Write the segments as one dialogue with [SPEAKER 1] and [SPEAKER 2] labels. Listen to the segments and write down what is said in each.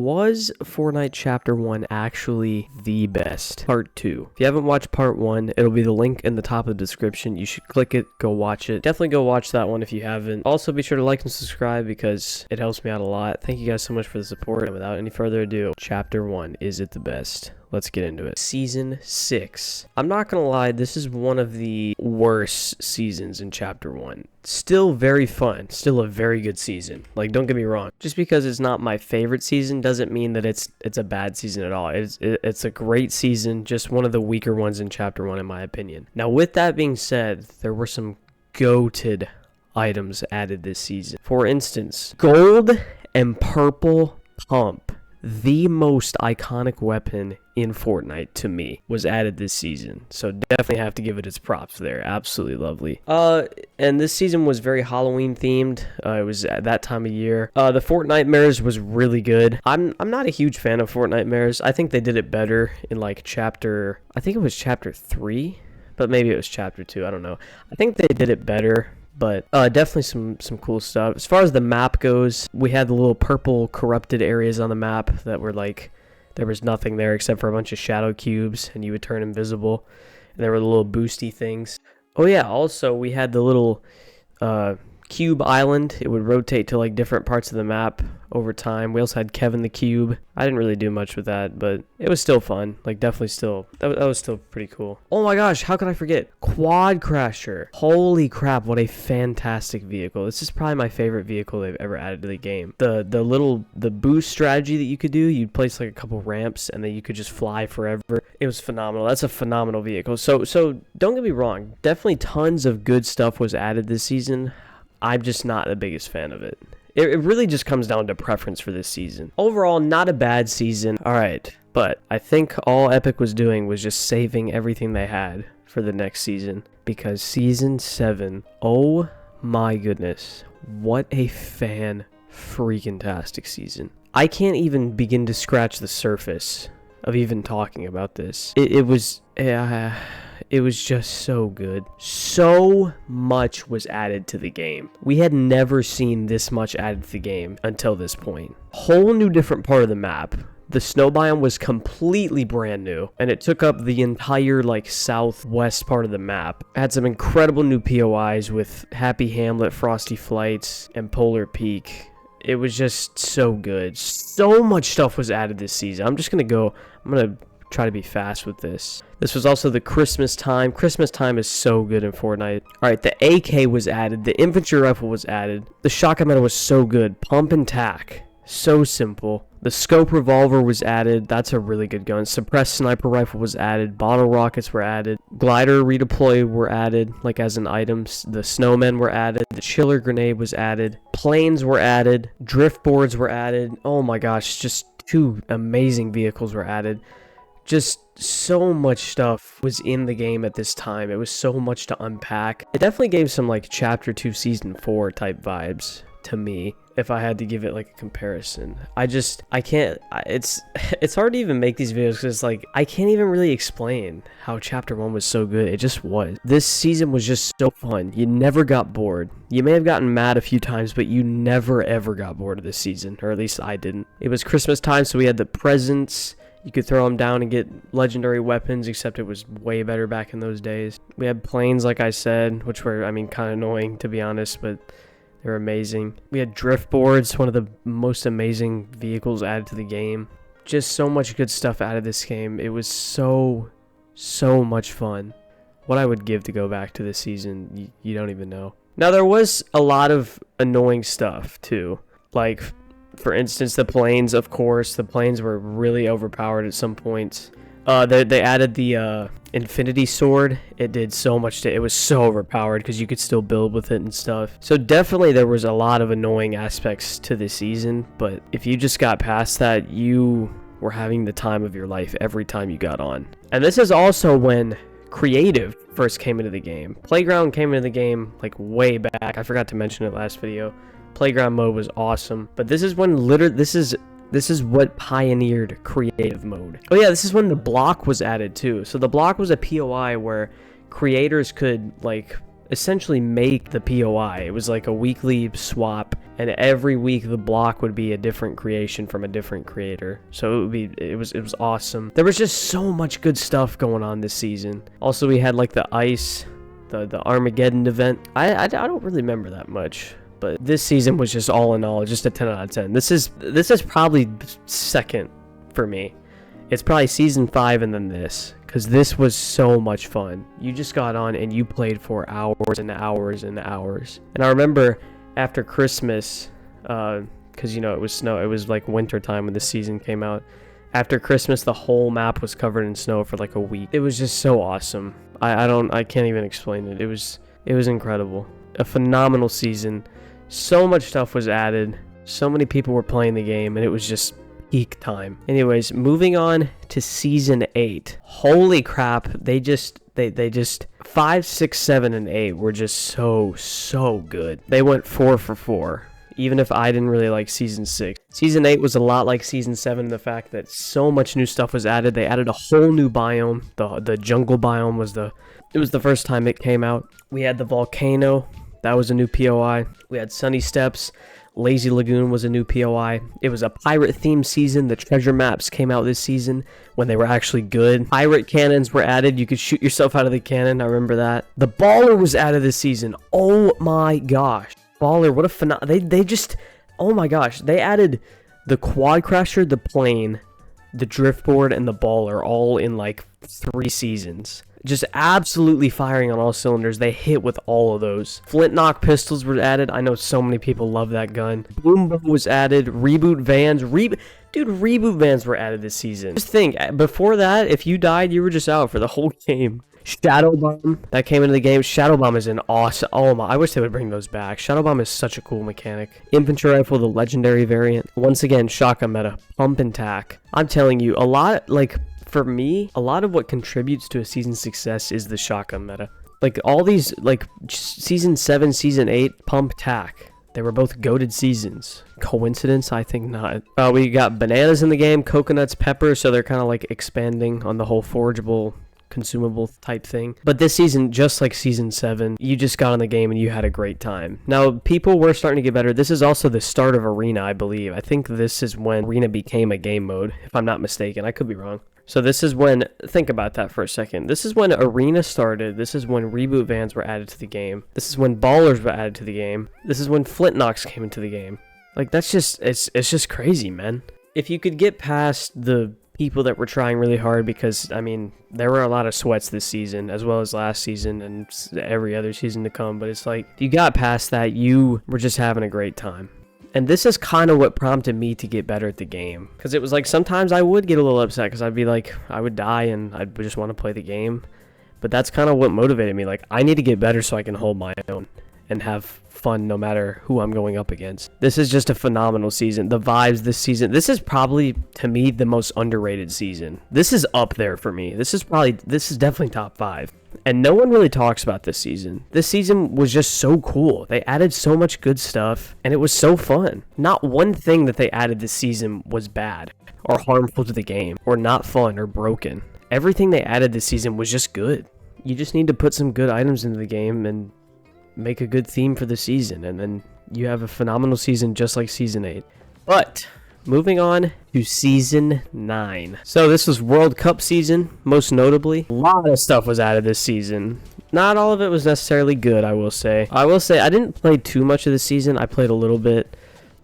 [SPEAKER 1] Was Fortnite Chapter 1 actually the best? Part 2. If you haven't watched Part 1, it'll be the link in the top of the description. You should click it, go watch it. Definitely go watch that one if you haven't. Also, be sure to like and subscribe because it helps me out a lot. Thank you guys so much for the support. And without any further ado, Chapter 1, is it the best? Let's get into it. Season 6. I'm not gonna lie, this is one of the worst seasons in Chapter 1. Still very fun. Still a very good season. Like, don't get me wrong. Just because it's not my favorite season doesn't mean that it's a bad season at all. It's a great season, just one of the weaker ones in Chapter 1 in my opinion. Now, with that being said, there were some goated items added this season. For instance, gold and purple pump. The most iconic weapon in Fortnite to me was added this season, so definitely have to give it its props there. Absolutely lovely. And this season was very Halloween themed. It was at that time of year. The Fortnite mirrors was really good. I'm not a huge fan of Fortnite mirrors. I think they did it better in like chapter, I think it was chapter 3, but maybe it was chapter 2. I don't know. I think they did it better. But definitely some cool stuff. As far as the map goes, we had the little purple corrupted areas on the map that were like, there was nothing there except for a bunch of shadow cubes, and you would turn invisible. And there were the little boosty things. Oh yeah, also we had the little cube island. It would rotate to like different parts of the map over time. We also had Kevin the Cube. I didn't really do much with that, but it was still fun. Like, definitely still, that was still pretty cool. Oh my gosh, how could I forget? Quad Crasher. Holy crap, what a fantastic vehicle. This is probably my favorite vehicle they've ever added to the game. The boost strategy that you could do, you'd place like a couple ramps and then you could just fly forever. It was phenomenal. That's a phenomenal vehicle. So don't get me wrong. Definitely tons of good stuff was added this season. I'm just not the biggest fan of it. It really just comes down to preference for this season. Overall, not a bad season. All right, but I think all Epic was doing was just saving everything they had for the next season. Because Season 7, oh my goodness, what a fan-freaking-tastic season. I can't even begin to scratch the surface of even talking about this. It was just so good. So much was added to the game. We had never seen this much added to the game until this point. Whole new different part of the map. The snow biome was completely brand new, and it took up the entire like southwest part of the map. It had some incredible new POIs with Happy Hamlet, Frosty Flights, and Polar Peak. It was just so good. So much stuff was added this season. I'm gonna try to be fast with this. This was also the Christmas time. Christmas time is so good in Fortnite. Alright, the AK was added. The infantry rifle was added. The shotgun metal was so good. Pump and tack. So simple. The scope revolver was added. That's a really good gun. Suppressed sniper rifle was added. Bottle rockets were added. Glider redeploy were added, like as in items. The snowmen were added. The chiller grenade was added. Planes were added. Drift boards were added. Oh my gosh, just 2 amazing vehicles were added. Just so much stuff was in the game at this time. It was so much to unpack. It definitely gave some like Chapter 2 Season 4 type vibes to me, if I had to give it like a comparison. It's hard to even make these videos because like I can't even really explain how Chapter 1 was so good. It just was. This season was just so fun. You never got bored. You may have gotten mad a few times, but you never ever got bored of this season, or at least I didn't. It was Christmas time, so we had the presents. You could throw them down and get legendary weapons, except it was way better back in those days. We had planes, like I said, which were, kind of annoying, to be honest, but they were amazing. We had drift boards, one of the most amazing vehicles added to the game. Just so much good stuff out of this game. It was so much fun. What I would give to go back to this season, you don't even know. Now, there was a lot of annoying stuff, too. Like, for instance, the planes, of course. The planes were really overpowered at some points. They added the infinity sword. It did so much it was so overpowered because you could still build with it and stuff. So definitely there was a lot of annoying aspects to this season, but if you just got past that, you were having the time of your life every time you got on. And this is also when creative first came into the game. Playground came into the game like way back. I forgot to mention it last video. Playground mode was awesome, but this is when this is what pioneered creative mode. Oh yeah, this is when the block was added too. So the block was a POI where creators could like essentially make the POI. It was like a weekly swap, and every week the block would be a different creation from a different creator. So it was awesome. There was just so much good stuff going on this season. Also, we had like the ice, the Armageddon event. I don't really remember that much. But this season was just all in all, just a 10 out of 10. This is probably second for me. It's probably season 5 and then this, because this was so much fun. You just got on and you played for hours and hours and hours. And I remember after Christmas, because you know it was like winter time when the season came out. After Christmas, the whole map was covered in snow for like a week. It was just so awesome. I can't even explain it. It was incredible. A phenomenal season. So much stuff was added. So many people were playing the game, and it was just peak time. Anyways, moving on to season 8. Holy crap, they just 5, 6, 7, and 8 were just so good. They went 4 for 4. Even if I didn't really like season 6. Season 8 was a lot like season 7 in the fact that so much new stuff was added. They added a whole new biome. The jungle biome was the first time it came out. We had the volcano. That was a new POI. We had Sunny Steps. Lazy Lagoon was a new POI. It was a pirate-themed season. The treasure maps came out this season when they were actually good. Pirate cannons were added. You could shoot yourself out of the cannon. I remember that. The Baller was added this season. Oh my gosh. Baller, what a they just, oh my gosh. They added the Quad Crasher, the plane, the Driftboard, and the Baller all in like 3 seasons. Just absolutely firing on all cylinders. They hit with all of those. Flint-knock pistols were added. I know so many people love that gun. Boom Boom was added. Reboot vans. Dude, reboot vans were added this season. Just think, before that, if you died, you were just out for the whole game. Shadow Bomb, that came into the game. Shadow Bomb is an awesome... Oh my, I wish they would bring those back. Shadow Bomb is such a cool mechanic. Infantry Rifle, the legendary variant. Once again, shotgun meta. Pump and tack. I'm telling you, a lot, like... For me, a lot of what contributes to a season's success is the shotgun meta. Like, all these, like, Season 7, Season 8, Pump, Tack. They were both goated seasons. Coincidence? I think not. We got bananas in the game, coconuts, peppers, so they're kind of, like, expanding on the whole forageable, consumable type thing. But this season, just like Season 7, you just got on the game and you had a great time. Now, people were starting to get better. This is also the start of Arena, I believe. I think this is when Arena became a game mode, if I'm not mistaken. I could be wrong. So this is when, think about that for a second. This is when Arena started. This is when reboot vans were added to the game. This is when ballers were added to the game. This is when flint knocks came into the game. Like, that's just, it's just crazy, man. If you could get past the people that were trying really hard, because, I mean, there were a lot of sweats this season, as well as last season and every other season to come, but it's like, if you got past that, you were just having a great time. And this is kind of what prompted me to get better at the game. Because it was like, sometimes I would get a little upset because I'd be like, I would die and I'd just want to play the game. But that's kind of what motivated me. Like, I need to get better so I can hold my own and have fun no matter who I'm going up against. This is just a phenomenal season. The vibes this season, this is probably, to me, the most underrated season. This is up there for me. This is definitely top 5. And no one really talks about this season. This season was just so cool. They added so much good stuff, and it was so fun. Not one thing that they added this season was bad, or harmful to the game, or not fun, or broken. Everything they added this season was just good. You just need to put some good items into the game and make a good theme for the season, and then you have a phenomenal season just like Season 8. But moving on to Season 9. So this was World Cup season, most notably. A lot of stuff was added this season. Not all of it was necessarily good, I will say. I didn't play too much of the season. I played a little bit.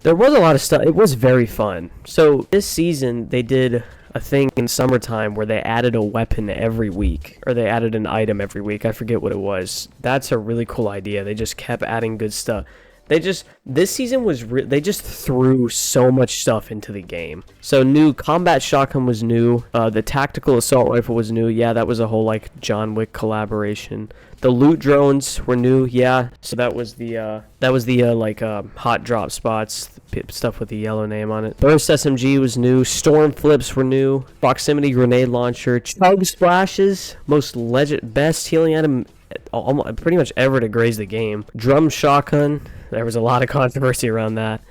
[SPEAKER 1] There was a lot of stuff. It was very fun. So this season, they did a thing in summertime where they added a weapon every week, or they added an item every week. I forget what it was. That's a really cool idea. They just kept adding good stuff. This season was, they just threw so much stuff into the game. So new combat shotgun was new. The tactical assault rifle was new. Yeah, that was a whole like John Wick collaboration. The loot drones were new. Yeah, so that was the hot drop spots, stuff with the yellow name on it. Burst SMG was new. Storm flips were new. Proximity grenade launcher. Chug splashes, best healing item pretty much ever to graze the game. Drum shotgun, there was a lot of controversy around that.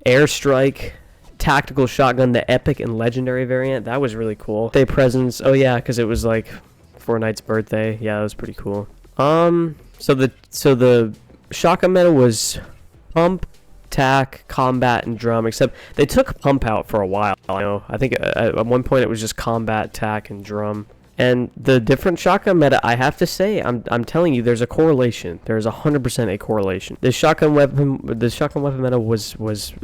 [SPEAKER 1] Airstrike, tactical shotgun, the epic and legendary variant, that was really cool. Birthday presents, oh yeah, because it was like Fortnite's birthday. Yeah, that was pretty cool. So the shotgun meta was pump, tack, combat, and drum. Except they took pump out for a while. I think at one point it was just combat, tack, and drum. And the different shotgun meta, I have to say, I'm telling you, there's a correlation. There's 100% a correlation. The shotgun weapon meta was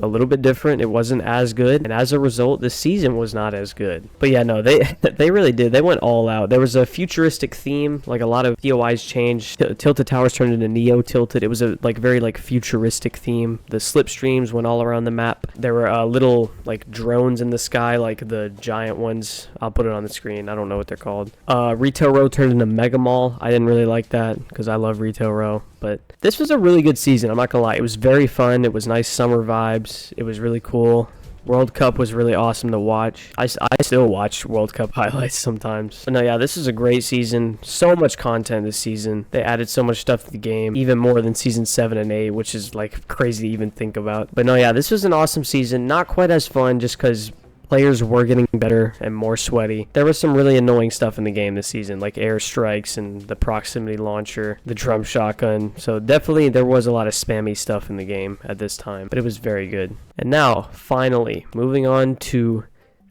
[SPEAKER 1] a little bit different. It wasn't as good, and as a result, the season was not as good. But yeah, no, they really did. They went all out. There was a futuristic theme, like a lot of POIs changed. Tilted Towers turned into Neo Tilted. It was a very futuristic theme. The slipstreams went all around the map. There were little like drones in the sky, like the giant ones. I'll put it on the screen. I don't know what they're called. Retail Row turned into Mega Mall. I didn't really like that because I love Retail Row, but this was a really good season. I'm not gonna lie, it was very fun. It was nice summer vibes. It was really cool. World Cup was really awesome to watch. I still watch World Cup highlights sometimes. But no, yeah, this is a great season. So much content this season. They added so much stuff to the game, even more than season 7 and 8, which is like crazy to even think about. But no, yeah, this was an awesome season. Not quite as fun just because players were getting better and more sweaty. There was some really annoying stuff in the game this season, like airstrikes and the proximity launcher, the drum shotgun. So definitely there was a lot of spammy stuff in the game at this time, but it was very good. And now, finally, moving on to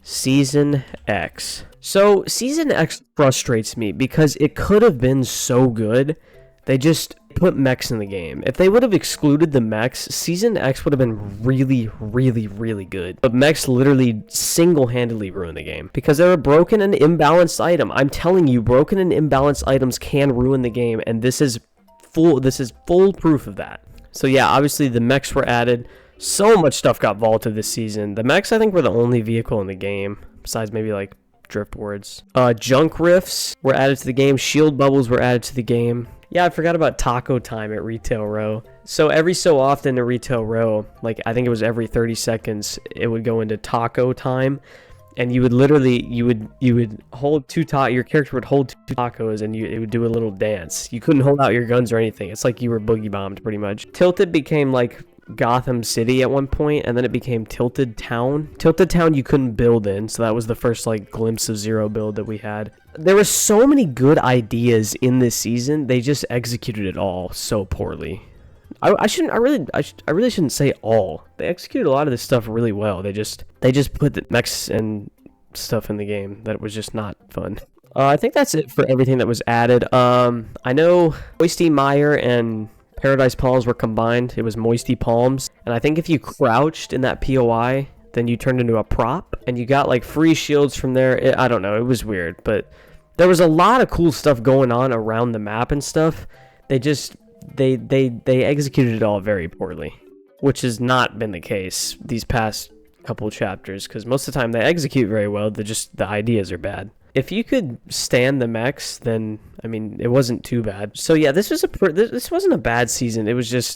[SPEAKER 1] Season X. So Season X frustrates me because it could have been so good. They just put mechs in the game. If they would have excluded the mechs, Season X would have been really, really, really good. But mechs literally single-handedly ruined the game because they're a broken and imbalanced item. I'm telling you, broken and imbalanced items can ruin the game, and this is full proof of that. So yeah, obviously the mechs were added. So much stuff got vaulted this season. The mechs, I think, were the only vehicle in the game, besides maybe like driftboards. Junk rifts were added to the game. Shield bubbles were added to the game. Yeah, I forgot about taco time at Retail Row. So every so often in Retail Row, like I think it was every 30 seconds, it would go into taco time, and you would literally you would hold your character would hold two tacos, and it would do a little dance. You couldn't hold out your guns or anything. It's like you were boogie bombed pretty much. Tilted became like Gotham City at one point, and then it became Tilted Town. Tilted Town you couldn't build in, so that was the first like glimpse of zero build that we had. There were so many good ideas in this season. They just executed it all so poorly. I really shouldn't say all. They executed a lot of this stuff really well. They just put the mechs and stuff in the game that was just not fun. I think that's it for everything that was added. I know Moisty Mire and Paradise Palms were combined. It was Moisty Palms, and I think if you crouched in that POI, then you turned into a prop, and you got like free shields from there. I don't know, it was weird, but there was a lot of cool stuff going on around the map and stuff. They executed it all very poorly, which has not been the case these past couple chapters, because most of the time they execute very well. The ideas are bad. If you could stand the mechs, then I mean it wasn't too bad. So yeah, this wasn't a bad season. It was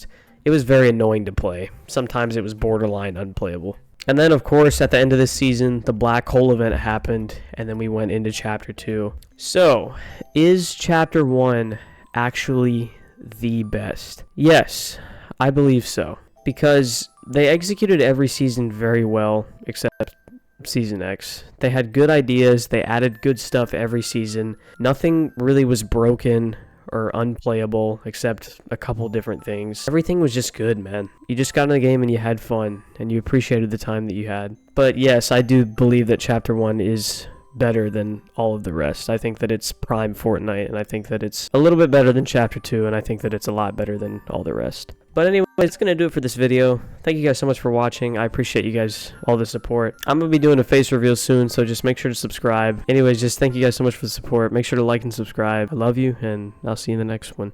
[SPEAKER 1] very annoying to play. Sometimes it was borderline unplayable. And then of course at the end of this season, the black hole event happened, and then we went into chapter 2. So, is chapter 1 actually the best? Yes, I believe so, because they executed every season very well except Season X. They had good ideas. They added good stuff every season. Nothing really was broken or unplayable except a couple different things. Everything was just good, man. You just got in the game and you had fun and you appreciated the time that you had. But yes, I do believe that chapter 1 is better than all of the rest. I think that it's prime Fortnite, and I think that it's a little bit better than chapter 2, and I think that it's a lot better than all the rest. But anyway, it's gonna do it for this video. Thank you guys so much for watching. I appreciate you guys, all the support. I'm gonna be doing a face reveal soon, so just make sure to subscribe. Anyways, just thank you guys so much for the support. Make sure to like and subscribe. I love you, and I'll see you in the next one.